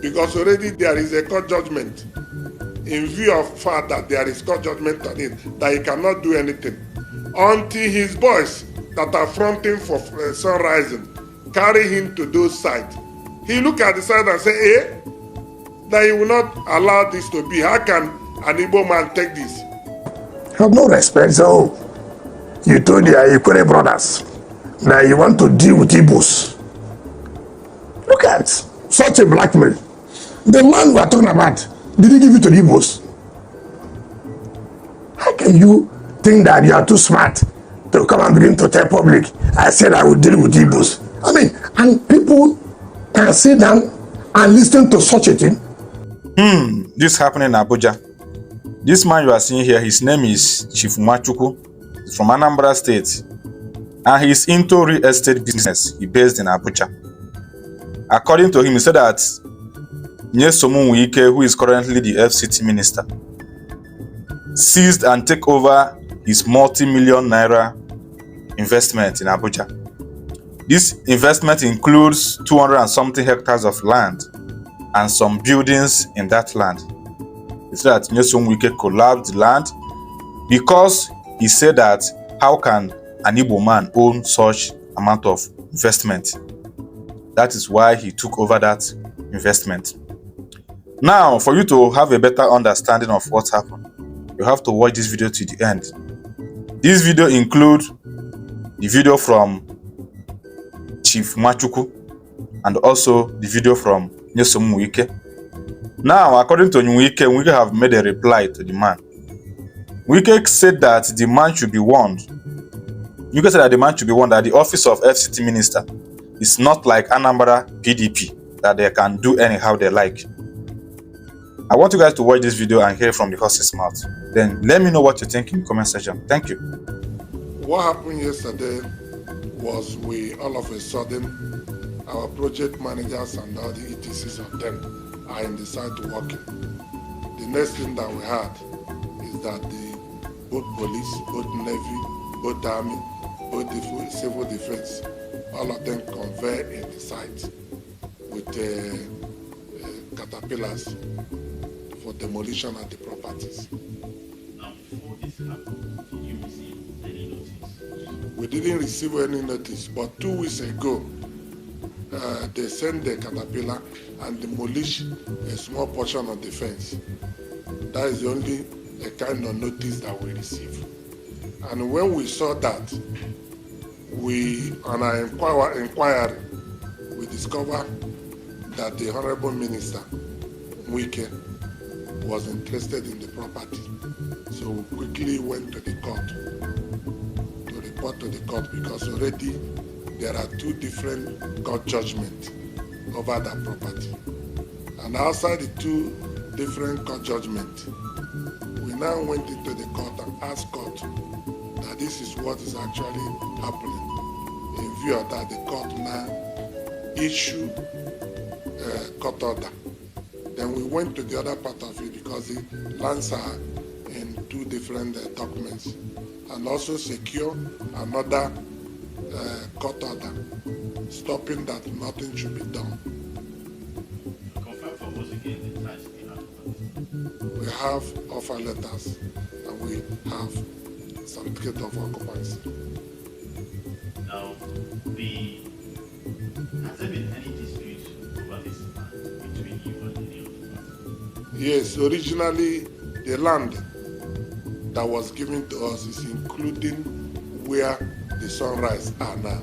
because already there is a court judgment. In view of fact that there is court judgment on it, that he cannot do anything until his boys that are fronting for sun rising carry him to those sites. He look at the side and say, that he will not allow this to be. How can an Igbo man take this? Have no respect. So you told your Ikwere brothers that you want to deal with Igbos. Look at such a blackmail. The man we are talking about, did he give it to the Igbos? How can you think that you are too smart to come and begin to tell public, I said I will deal with Igbos? I mean, and people can sit down and listen to such a thing. This happened in Abuja. This man you are seeing here, his name is Chief Nwachukwu. He's from Anambra State. And he's into real estate business. He's based in Abuja. According to him, he said that Nyesom wike, who is currently the FCT minister, seized and take over his multi-million naira investment in Abuja. This investment includes 200 and something hectares of land and some buildings in that land. He said that Nyesom wike collapsed the land because he said that how can an Igbo man own such amount of investment? That is why he took over that investment. Now, for you to have a better understanding of what happened, you have to watch this video to the end. This video includes the video from Chief Nwachukwu and also the video from Nyesom wike. Now, according to Wike have made a reply to the man. Wike said that the man should be warned. Wike said that the man should be warned that the office of FCT minister is not like Anambra PDP, that they can do anyhow they like. I want you guys to watch this video and hear from the horse's mouth. Then let me know what you think in the comment section. Thank you. What happened yesterday was we all of a sudden, our project managers and all the ETCs of them are in the site working. The next thing that we had is that both police, both navy, both army, both the civil defense, all of them converge in the site with caterpillars for demolition of the properties. Now, before this happened, did you receive any notice? We didn't receive any notice, but 2 weeks ago, they sent the caterpillar and demolished a small portion of the fence. That is the only kind of notice that we received. And when we saw that, on our inquiry, we discovered that the Honorable Minister, Wike, was interested in the property. So we quickly went to the court to report to the court, because already there are 2 different court judgments over that property. And outside the 2 different court judgments, we now went into the court and asked court that this is what is actually happening. In view of that, the court now issued a court order. Then we went to the other part of it, because the lands are in 2 different documents, and also secure another court order stopping that nothing should be done. Confirm for us again the price they have. We have offer letters and we have certificate of occupancy. Now, has there been any dispute over this land between you and any of the parties? Yes, originally the land that was given to us is including where the sunrise are now.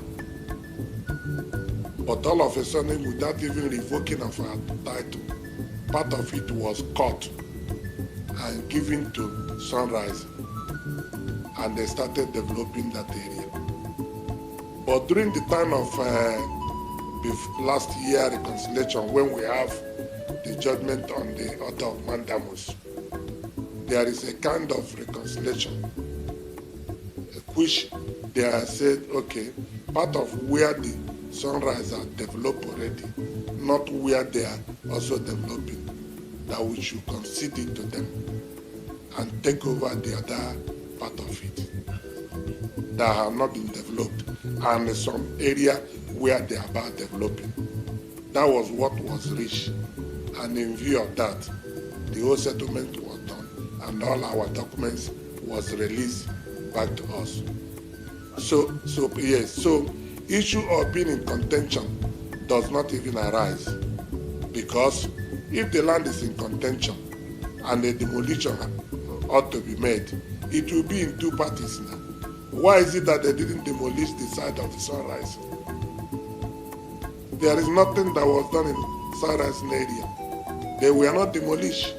But all of a sudden, without even revoking of our title, part of it was cut and given to Sunrise, and they started developing that area. But during the time of last year reconciliation, when we have the judgment on the order of mandamus, there is a kind of reconciliation which they have said, okay, part of where the Sunrise are developed already, not where they are also developing, that we should concede it to them and take over the other part of it that have not been developed, and some area where they are about developing. That was what was reached And in view of that, the whole settlement was done and all our documents was released back to us. So issue of being in contention does not even arise, because if the land is in contention and a demolition ought to be made, it will be in two parties now. Why is it that they didn't demolish the side of the Sunrise? There is nothing that was done in Sunrise area. They were not demolished.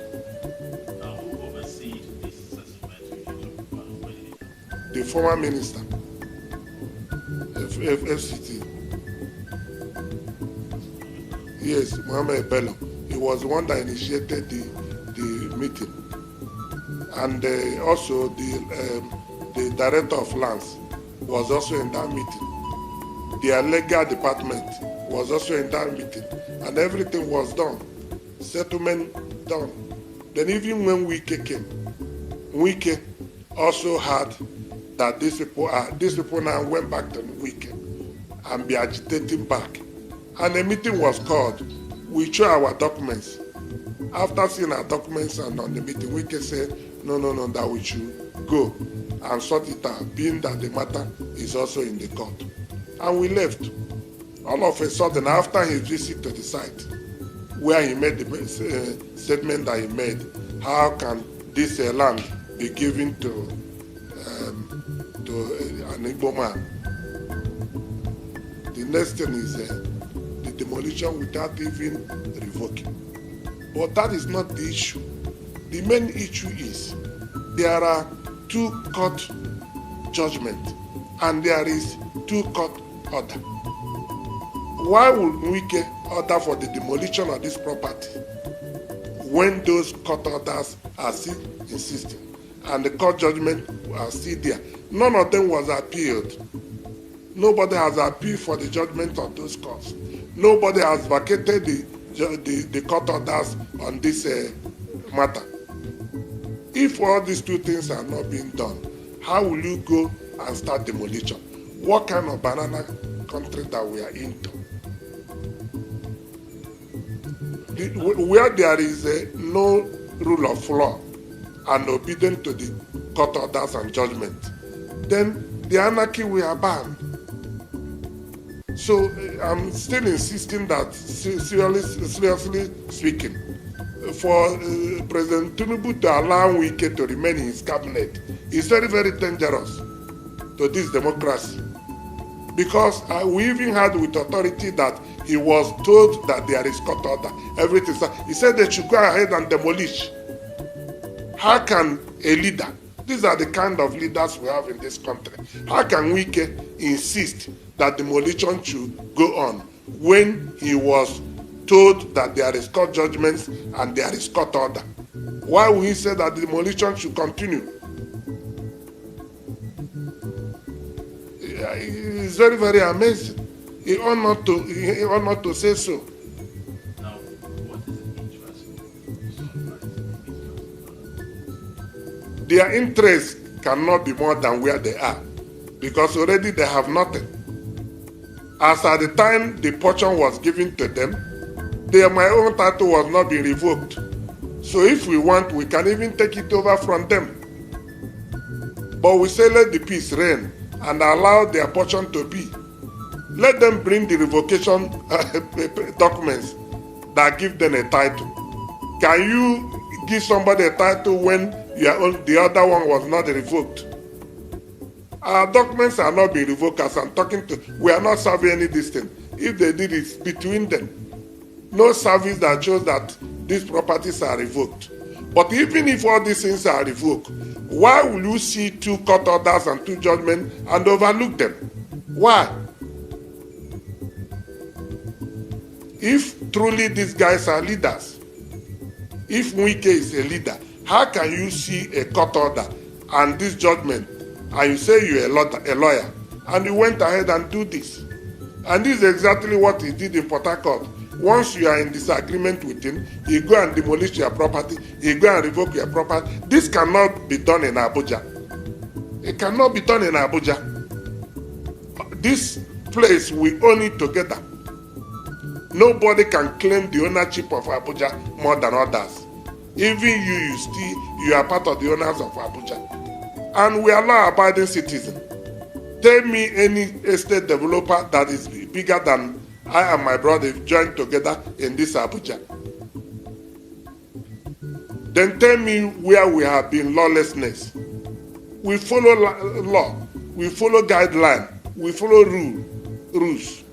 Now, who oversees this settlement which you're talking about? Where did it happen? The former minister, FCT. Yes, Mohammed Bello. He was the one that initiated the meeting. And also the director of lands was also in that meeting. Their legal department was also in that meeting. And everything was done. Settlement done. Then even when Wike came, Wike also had that these people now went back to Wike and be agitating back. And a meeting was called. We show our documents. After seeing our documents and on the meeting, Wike said, no, that we should go and sort it out, being that the matter is also in the court. And we left. All of a sudden, after his visit to the site, where he made the statement that he made, how can this land be given to an Igbo man? The next thing is the demolition without even revoking. But that is not the issue. The main issue is there are two court judgments and there is two court order. Why would Wike order for the demolition of this property when those court orders are still insisting and the court judgment are still there? None of them was appealed. Nobody has appealed for the judgment of those courts. Nobody has vacated the court orders on this matter. If all these two things are not being done, how will you go and start demolition? What kind of banana country that we are into? Where there is no rule of law and obedient to the court orders and judgment, then the anarchy will abound. So I'm still insisting that, seriously speaking, for President Tinubu to allow Wike to remain in his cabinet is very, very dangerous to this democracy. Because we even had with authority that he was told that there is court order, everything. He said they should go ahead and demolish. How can a leader, these are the kind of leaders we have in this country, how can Wike insist that demolition should go on when he was told that there is court judgments and there is court order? Why would he say that the demolition should continue? It's very, very amazing. He ought not to say so. Now, what is the interest of Their interest cannot be more than where they are, because already they have nothing. As at the time the portion was given to them, my own title was not being revoked. So if we want, we can even take it over from them. But we say let the peace reign and allow their portion to be. Let them bring the revocation documents that give them a title. Can you give somebody a title when the other one was not revoked? Our documents are not being revoked as I'm talking to. We are not serving any distance. If they did, it's between them. No service that shows that these properties are revoked. But even if all these things are revoked, why will you see two court orders and two judgments and overlook them? Why? If truly these guys are leaders, if Wike is a leader, how can you see a court order and this judgment and you say you're a lawyer and you went ahead and do this? And this is exactly what he did in Port Harcourt. Once you are in disagreement with him, he go and demolish your property, he go and revoke your property. This cannot be done in Abuja. It cannot be done in Abuja. This place, we own it together. Nobody can claim the ownership of Abuja more than others. Even you are part of the owners of Abuja. And we are law-abiding citizens. Tell me any estate developer that is bigger than I and my brother joined together in this Abuja. Then tell me where we have been lawlessness. We follow law, we follow guidelines, we follow rules.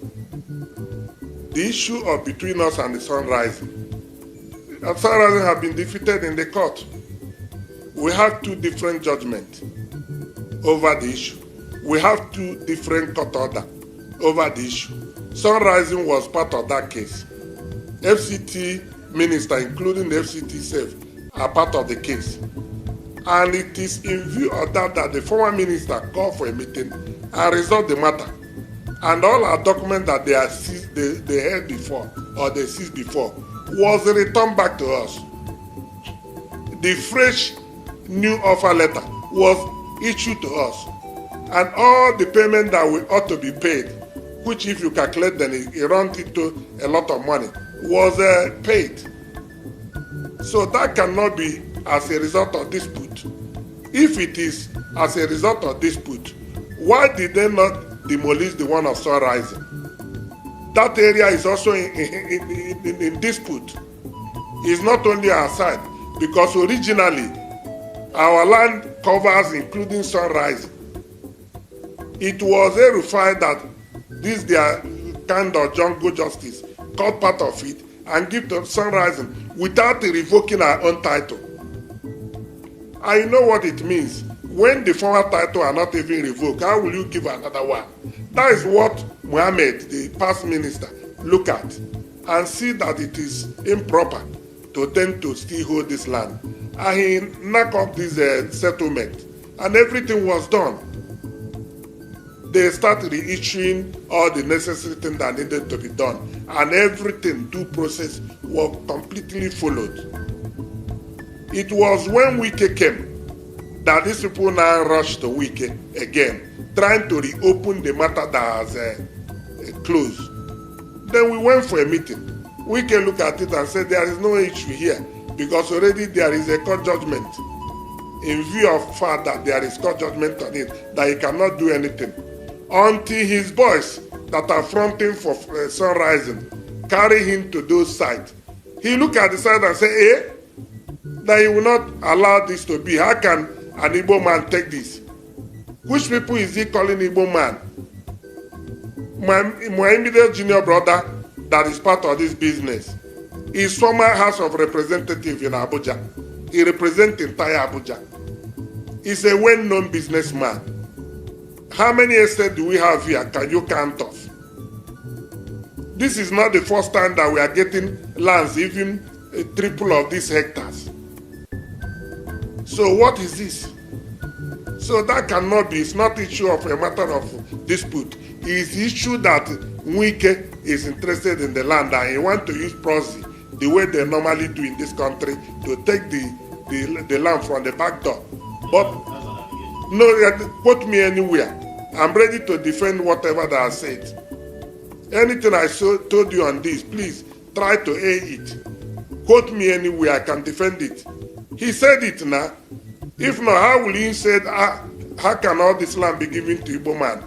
The issue of between us and the sun rising. The sun rising have been defeated in the court. We have two different judgments over the issue. We have two different court orders over the issue. Sun rising was part of that case. FCT minister, including the FCT itself, are part of the case. And it is in view of that the former minister called for a meeting and resolved the matter. And all our documents that they had before or they seized before was returned back to us. The fresh new offer letter was issued to us. And all the payment that we ought to be paid, which if you calculate then it runs into a lot of money, was paid. So that cannot be as a result of dispute. If it is as a result of dispute, why did they not demolish the one of Sun Rising? That area is also in dispute. It's not only our side, because originally our land covers including Sun Rising. It was verified that this their kind of jungle justice cut part of it and give to Sun Rising without revoking our own title. I know what it means. When the former title are not even revoked, how will you give another one? That is what Mohammed, the past minister, look at and see that it is improper to them to still hold this land. And he knocked up this settlement and everything was done. They started reissuing all the necessary things that needed to be done, and everything, due process, was completely followed. It was when wike came that these people now rushed to wike again, trying to reopen the matter that has closed. Then we went for a meeting. Wike looked at it and said there is no issue here because already there is a court judgment. In view of the fact that there is court judgment on it, that he cannot do anything. Until his boys that are fronting for Sun Rising carry him to those sites. He look at the side and say, that he will not allow this to be. How can an Igbo man take this? Which people is he calling Igbo man? My immediate junior brother that is part of this business is former House of Representatives in Abuja. He represents entire Abuja. He's a well-known businessman. How many estates do we have here? Can you count off? This is not the first time that we are getting lands, even a triple of these hectares. So what is this? So that cannot be. It's not issue of a matter of dispute. It's issue that Wike is interested in the land and he wants to use proxy the way they normally do in this country to take the land from the back door. But no, quote me anywhere. I'm ready to defend whatever that I said. Anything I told you on this, please try to air it. Quote me anywhere, I can defend it. He said it now. If not, how will he say, how can all this land be given to Igbo man?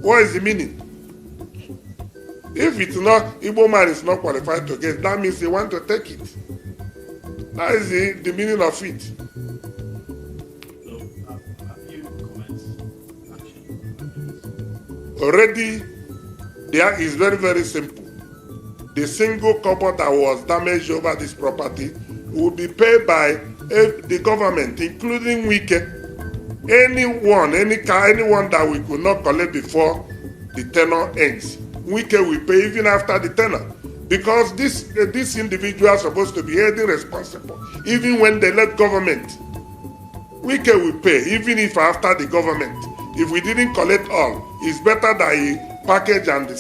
What is the meaning? If it's not, Igbo man is not qualified to get, that means they want to take it. That is the meaning of it. Already, there is very, very simple. The single couple that was damaged over this property will be paid by the government, including Wike. Anyone that we could not collect before the tenure ends, Wike will pay even after the tenure. Because these individuals are supposed to be held responsible, even when they left government. Wike will pay, even if after the government. If we didn't collect all, it's better that he package and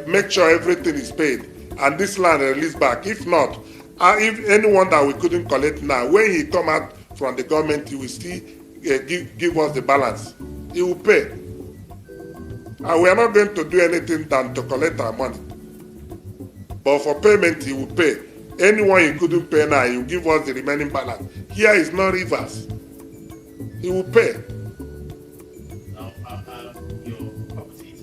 make sure everything is paid and this land released back. If not, if anyone that we couldn't collect now, when he come out from the government, he will still give us the balance. He will pay. And we are not going to do anything than to collect our money. But for payment, he will pay. Anyone he couldn't pay now, he will give us the remaining balance. Here is no reverse. He will pay. Now, your property is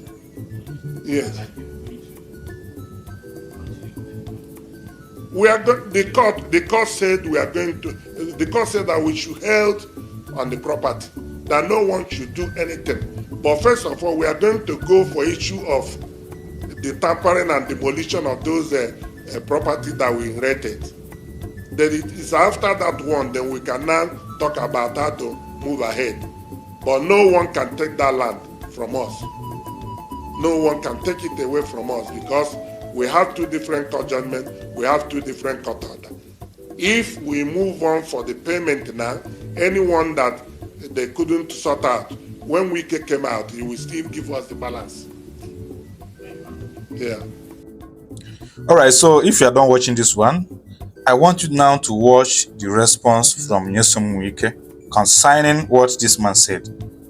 Yes. and you're going to continue. We are the court said we are going to. The court said that we should hold on the property, that no one should do anything. But first of all, we are going to go for issue of the tampering and demolition of those property that we inherited. Then it is after that one, then we can now talk about how to move ahead. But no one can take that land from us. No one can take it away from us because we have two different court judgments, we have two different court orders. If we move on for the payment now, anyone that they couldn't sort out, when wike came out, he will still give us the balance. Yeah. All right, so if you are done watching this one, I want you now to watch the response from Nyesom Wike concerning what this man said.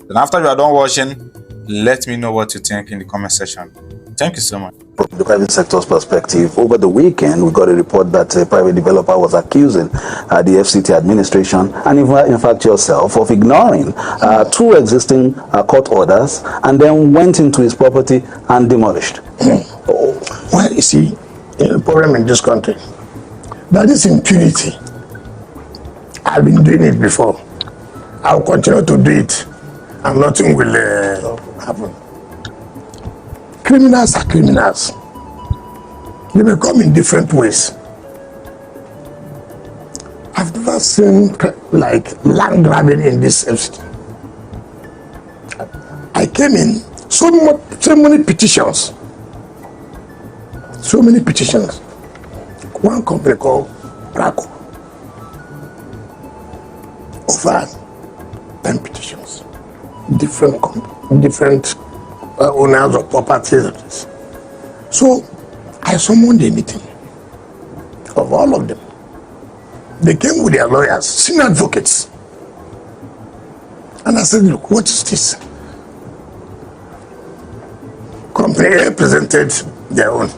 Then after you are done watching, let me know what you think in the comment section. Thank you so much. From the private sector's perspective, over the weekend, we got a report that a private developer was accusing the FCT administration and in fact yourself of ignoring two existing court orders and then went into his property and demolished. Well, you see, the problem in this country, that is impunity. I've been doing it before. I'll continue to do it, and nothing will happen. Criminals are criminals. They may come in different ways. I've never seen like land grabbing in this FCT. I came in, so many petitions. So many petitions. One company called Braco. Over 10 petitions. Different owners of properties. So I summoned a meeting of all of them. They came with their lawyers, senior advocates. And I said, look, what is this? Company A presented their own.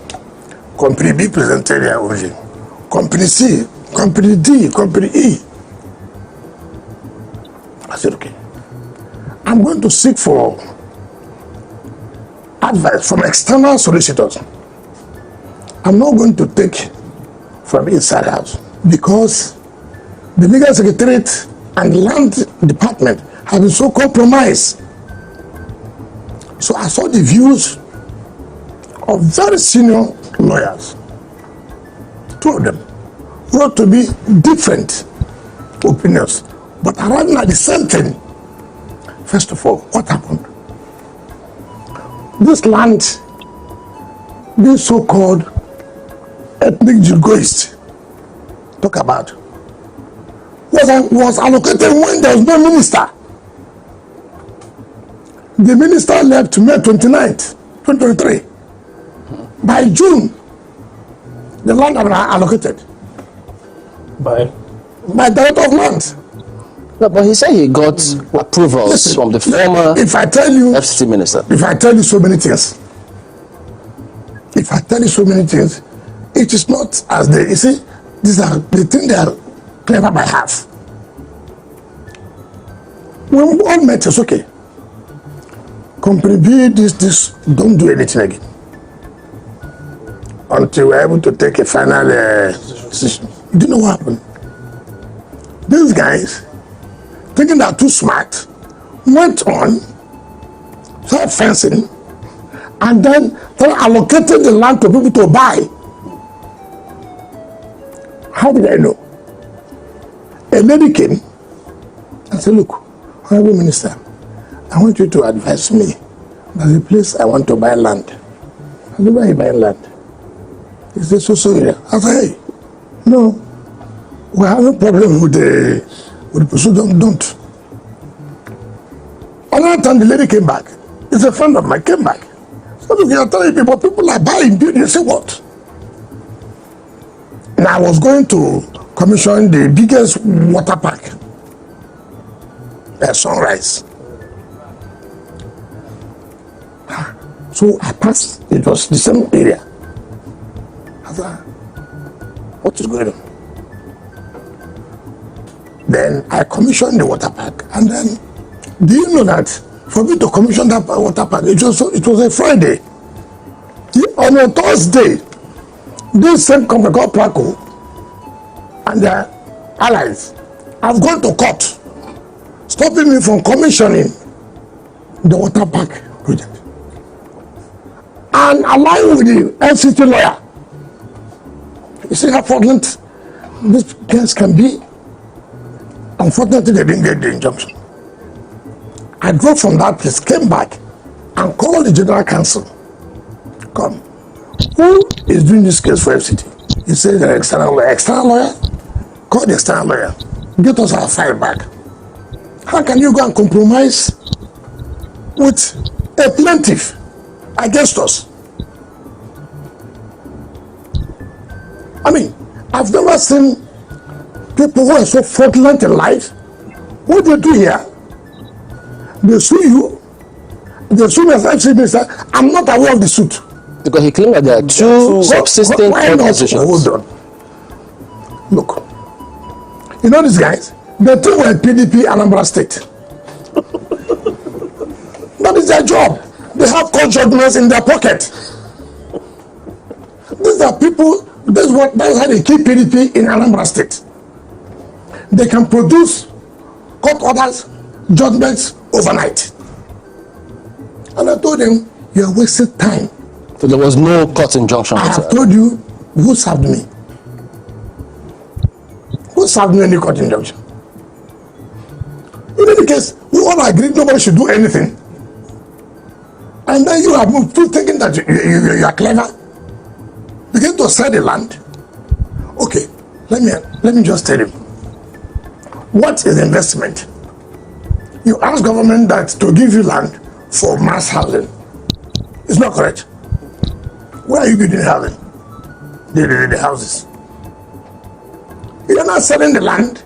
Company B presented their own view. Company C, Company D, Company E. I said, okay. I'm going to seek for advice from external solicitors. I'm not going to take from inside house because the legal secretariat and land department have been so compromised. So I saw the views of very senior lawyers. Two of them wrote to be different opinions, but arriving at the same thing. First of all, what happened? This land, this so-called ethnic Jugoist talk about, was allocated when there was no minister. The minister left May 29th, 2023. By June, the land had been allocated by director of lands. No, but he said he got approvals from the former FCT minister. If I tell you so many things, it is not as they, you see, these are the things they are clever by half. When we all met, it's okay. Company B, this, don't do anything again. Until we're able to take a final decision. You do know what happened? These guys, thinking they're too smart, went on, started fencing, and then they allocated the land to people to buy. How did I know? A lady came and said, look, Honorable Minister, I want you to advise me. There's a place I want to buy land. I said, where are you buying land? He said, so here. I said, hey, no, we have a problem with the person, don't. Another time the lady came back. It's a friend of mine, came back. So look, you're telling people are buying buildings. Say what? And I was going to commission the biggest water park at Sunrise. So I passed, it was the same area. What is going on? Then I commissioned the water park, and then do you know that for me to commission that water park, it was a Friday. On a Thursday, this same company called Praco and their allies have gone to court, stopping me from commissioning the water park project and aligning with the FCT lawyer. You see how fraudulent these guys can be? Unfortunately, they didn't get the injunction. I drove from that place, came back, and called the general counsel. Come, who is doing this case for FCT? He said the external lawyer. External lawyer? Call the external lawyer. Get us our file back. How can you go and compromise with a plaintiff against us? I mean, I've never seen people who are so fraudulent in life. What they do here, they sue you, they sue me as FCT minister. I'm not aware of the suit. Because he claimed that there are two subsisting organizations. Hold on. Look, you know these guys? The two were PDP Anambra State. That is their job. They have court judgments in their pocket. These are people, that's how they keep PDP in Anambra State. They can produce court orders, judgments overnight. And I told them, you are wasting time. So there was no court injunction. I have told you who served me. Who served me any court injunction? In any case, we all agreed nobody should do anything. And then you are thinking that you are clever. Begin to sell the land. Okay, let me just tell you. What is investment? You ask government that to give you land for mass housing. It's not correct. Where are you building housing? The houses. You are not selling the land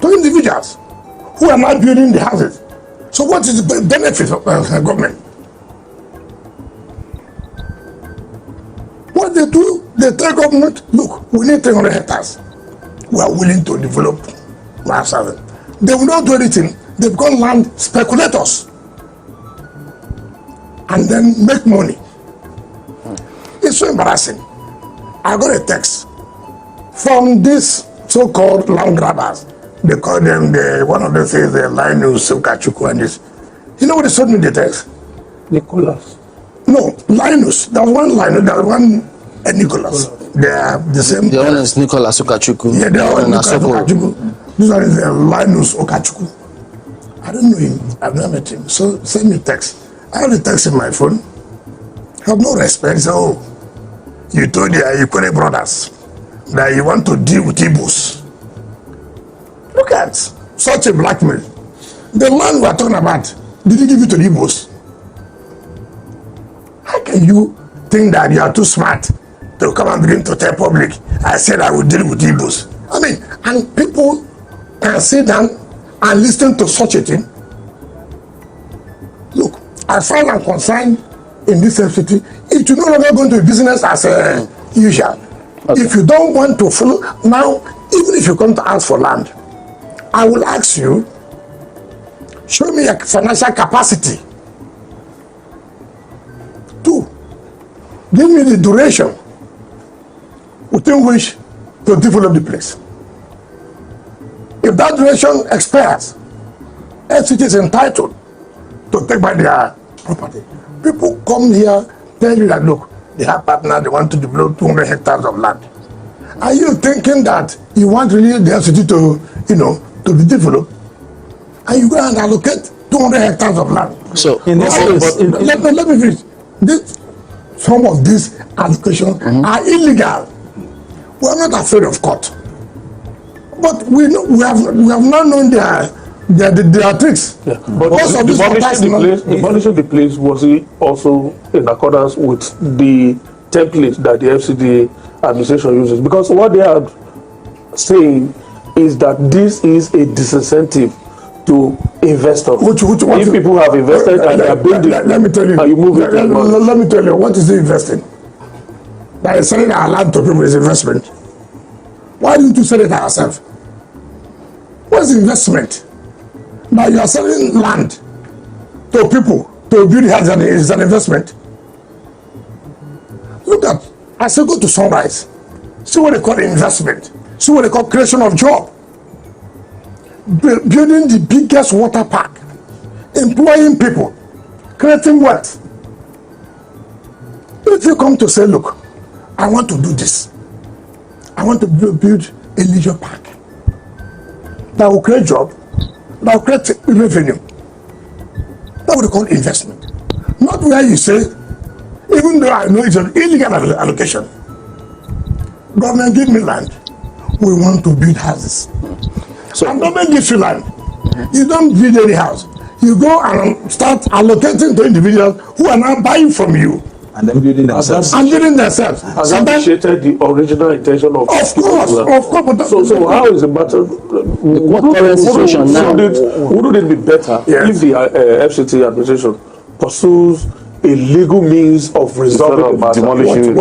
to individuals who are not building the houses. So what is the benefit of government? What they do, they tell government, look, we need 300 hectares. We are willing to develop mass housing. They will not do anything. They become land speculators and then make money. It's so embarrassing. I got a text from these so-called land grabbers. They call them, one of them says the Linus Okachukwu and this. You know what they sent me the text? Nicholas. No, Linus. There was one Linus, there was one Nicholas. They are the same. The one is Nicholas Okachukwu. Yeah, the other one is Okachukwu. This one is Linus Okachukwu. I don't know him. I've never met him. So send me text. I have the text in my phone. I have no respect. So you told the Ikwere brothers that you want to deal with Igbos. Look at such a blackmail. The land we are talking about, did you give it to the Igbos? How can you think that you are too smart to come and begin to tell public, I said I will deal with Igbos? I mean, and people can sit down and listen to such a thing. Look, as far as I'm concerned in this FCT, it will no longer go into business as usual. Okay. If you don't want to follow, now, even if you come to ask for land, I will ask you, show me your financial capacity. 2, give me the duration within which to develop the place. If that duration expires, FCT is entitled to take back their property. People come here, tell you that, look, they have partners, they want to develop 200 hectares of land. Are you thinking that you want really the FCT to, to be developed? And you go and allocate 200 hectares of land? So, in this case, let me finish. Some of these allocations are illegal. We are not afraid of court. But we have not known their tricks. Yeah. But demolishing the place was also in accordance with the template that the FCD administration uses. Because what they are saying is that this is a disincentive to investors. If people have invested and they are building, let me tell you. And you move it. Let me tell you, what is it investing? that is selling our land to people is investment. Why didn't you sell it ourselves? What's investment? Now you are selling land to people to build houses is an investment. Look at, I say go to Sunrise. See what they call investment. See what they call creation of job. Building the biggest water park. Employing people. Creating wealth. If you come to say, look, I want to do this. I want to build a leisure park. That will create job. That will create revenue. That would be called investment. Not where you say, even though I know it's an illegal allocation. Government give me land. We want to build houses. So, and government gives you land. You don't build any house. You go and start allocating to individuals who are now buying from you. And then building themselves. And building themselves. Has that appreciated the original intention of course. So how is the matter? Wouldn't it be better if the FCT administration pursues a legal means of resolving the matter? Demolishing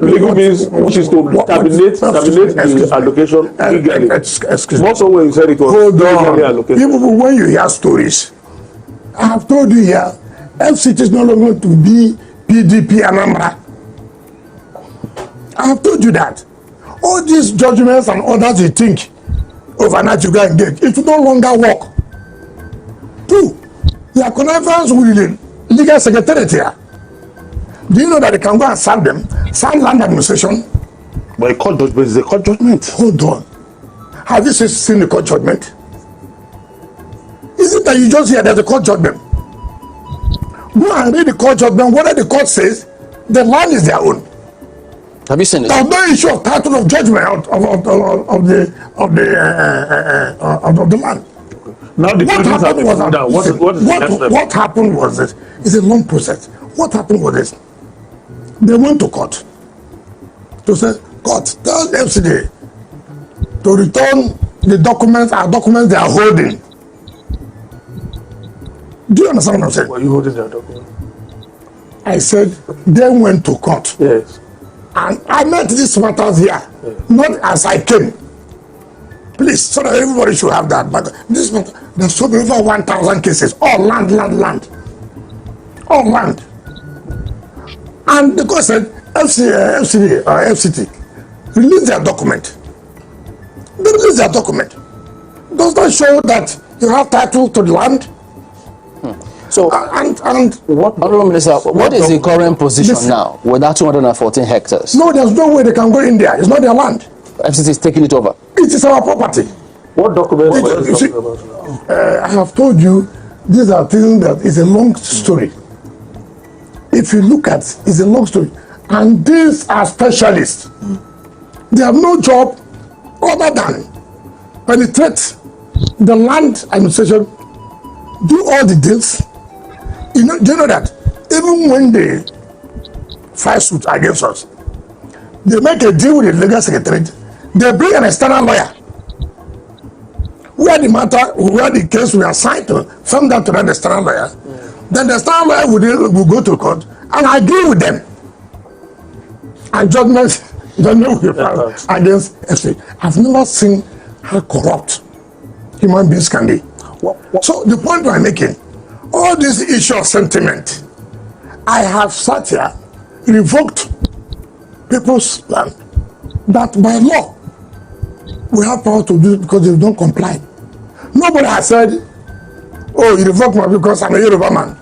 legal means, which is to terminate the allocation legally. Excuse me. Not so when you said it was legally allocated. People, when you hear stories, I have told you here, FCT is no longer to be PDP Anambra. I have told you that. All these judgments and orders you think overnight you go and get, it will no longer work. Two, their connivance with the legal secretariat here. Do you know that they can go and serve them, serve land administration? But a court judgment is a court judgment. Hold on. Have you seen the court judgment? Is it that you just hear there's a court judgment? Go and read the court judgment. Whatever the court says, the land is their own. Have you seen it? There's no issue of title of judgment of the land. Now what happened was this. It's a long process. What happened was this. They went to court to say, court, tell the FCD to return the documents, our documents they are holding. Do you understand what I'm saying? Were you holding that document? I said, they went to court. Yes. And I met these matters here, not as I came. Please, so that everybody should have that. But this matter, there's so many, over 1,000 cases, all land. All land. And the court said, FCD or FCT, release their document. They release their document. Does that show that you have title to the land? So, and what is the current position now with that 214 hectares? No, there's no way they can go in there. It's not their land. FCT is taking it over. It is our property. What documents are you talking about? I have told you, these are things that is a long story. If you look at it, it's a long story. And these are specialists. They have no job other than penetrate the land administration, do all the deals. Do you know that even when they file suit against us, they make a deal with the legal secretariat, they bring an external lawyer where the case will be assigned to, from that to that external lawyer. Then the external lawyer will go to court and agree with them. And judgment will be filed against FCT. I've never seen how corrupt human beings can be. So the point I'm making, all this issue of sentiment, I have sat here, revoked people's land, that by law, we have power to do it because they don't comply. Nobody has said, oh, you revoke me because I'm a Yoruba man.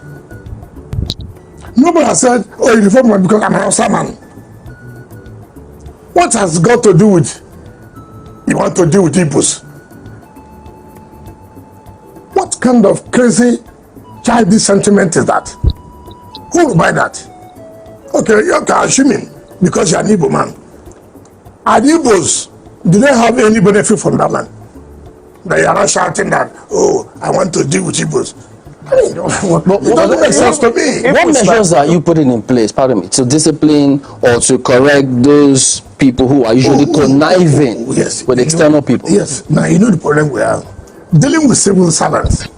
Nobody has said, oh, you revoke me because I'm a Hausa man. What has got to do with, you want to deal with Igbos? What kind of crazy childish sentiment is that? Who will buy that? Okay, you're assuming because you're an Igbo man. Are Igbos, do they have any benefit from that land? They are not shouting that, oh, I want to deal with Igbos. I mean, it doesn't make sense to me. What measures are you putting in place, pardon me, to discipline or to correct those people who are usually conniving with external people? Yes. Now, you know the problem we have. Dealing with civil servants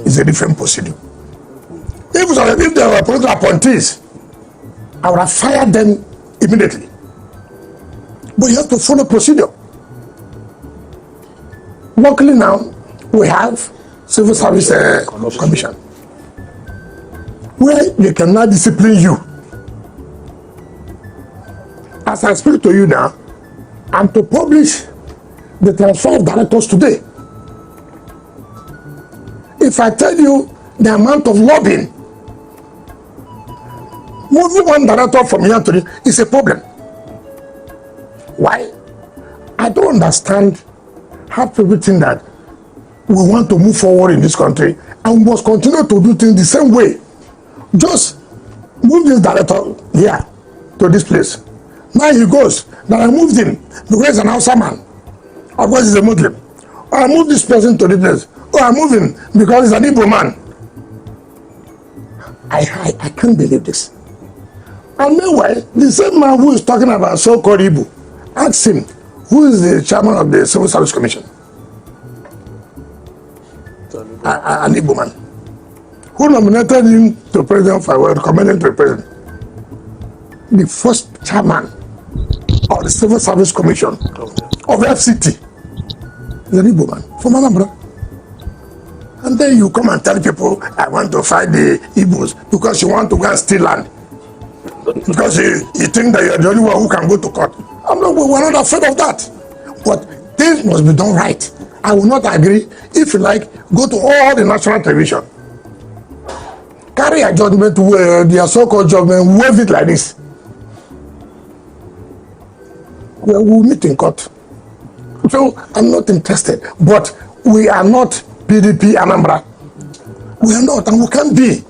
is a different procedure. If there were political appointees, I would have fired them immediately. But you have to follow procedure. Luckily now, we have Civil Service Commission, where they can now discipline you. As I speak to you now, I'm to publish the transfer of directors today. If I tell you the amount of lobbying, moving one director from here to there is a problem. Why? I don't understand how people think that we want to move forward in this country and we must continue to do things the same way. Just move this director here to this place. Now he goes, now I moved him because he's an Hausa man. Of course he's a Muslim. Or I move this person to this place. Or I move him because he's an Igbo man. I can't believe this. And meanwhile, the same man who is talking about so-called Igbo, ask him, who is the chairman of the Civil Service Commission? An Igbo man. Who nominated him to president for recommended to the president? The first chairman of the Civil Service Commission of FCT is an Igbo man from Anambra. And then you come and tell people, I want to fight the Igbos because you want to go and steal land. Because you think that you're the only one who can go to court. We're not afraid of that. But things must be done right. I will not agree. If you like, go to all the national television. Carry a judgment to their so-called judgment, wave it like this. We'll meet in court. So I'm not interested. But we are not PDP Anambra. We are not, and we can't be.